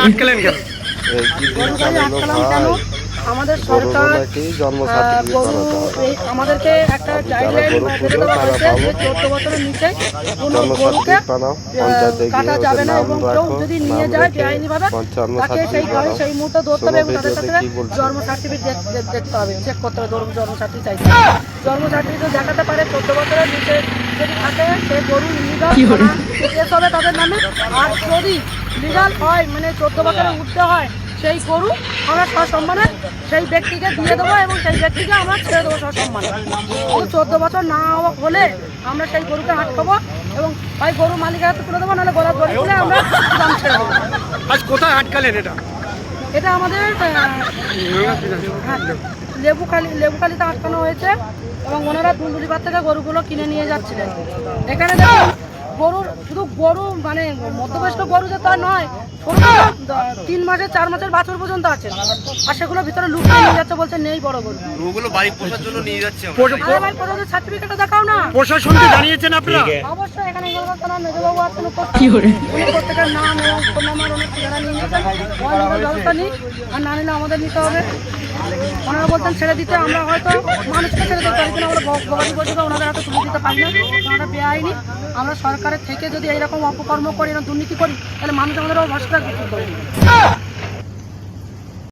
আটকালেন কেন? আমাদের সরকার আমাদেরকে একটা গাইডলাইন বেঁধে দেওয়া হয়েছে যে 14 বছরের নিচে কোনো গরুকে কাটা যাবে না, এবং কেউ যদি নিয়ে যায় বেআইনিভাবে তাকে সেই গাড়ি সেই মুহূর্তে ধরতে হবে এবং তাদের সাথে জন্ম সার্টিফিকেট দেখতে হবে, চেক করতে হবে। জন্ম সার্টিফিকেট জন্ম সার্টিফিকেট দেখাতে পারে 14 বছরের নিচে যদি থাকে সে গরু ইলিগাল কেস হবে তাদের নামে। আর যদি লিগাল হয় মানে 14 বছরের উঠতে হয় সেই গরু আমরা সসম্মানে সেই ব্যক্তিকে দিয়ে দেবো এবং সেই ব্যক্তিকে আমরা ছেড়ে দেবো সসম্মানে। 14 বছর না হলে আমরা সেই গরুকে আটকাবো এবং হয় গরু মালিকের হাতে তুলে দেবো, নাহলে গলা দড়ি তুলে আমরা দাম ছেড়ে দেবো। আজ কোথায় আটকালেন এটা? এটা আমাদের লেবুখালিতে আটকানো হয়েছে এবং ওনারা দুলদুলিপাড় থেকে গরুগুলো কিনে নিয়ে যাচ্ছিলেন। এখানে দেখুন গরুর শুধু গরু মানে মধ্যবয়স্ক গরু যে তা নয়, 3 মাসের 4 মাসের বাছুর পর্যন্ত আছে, আর সেগুলো ভিতরে লুকিয়ে নিয়ে যাচ্ছে, বলছে নেই বড় গরু। ওগুলো বাড়ি পোষার জন্য নিয়ে যাচ্ছে। সার্টিফিকেটটা দেখাও না। প্রশাসনকে জানিয়েছেন আপনারা? অবশ্যই এখানে মেজবাবু আছেন, প্রত্যেকের নাম এবং ফোন নাম্বার অনেক ঠিকানা নিয়ে নিয়েছেন। ব্যবস্থা নিই, আর না নিলে আমাদের নিতে হবে। ওনারা বলতেন ছেড়ে দিতে, আমরা হয়তো মানুষকে ছেড়ে দিতে পারি, কিন্তু আমরা গবাদি পশুকে ওনাদের হাতে তুলে দিতে পারি না, ওনারা বেআইনি। আমরা সরকারের থেকে যদি এইরকম অপকর্ম করি না, দুর্নীতি করি, তাহলে মানুষ আমাদের ভরসা করি।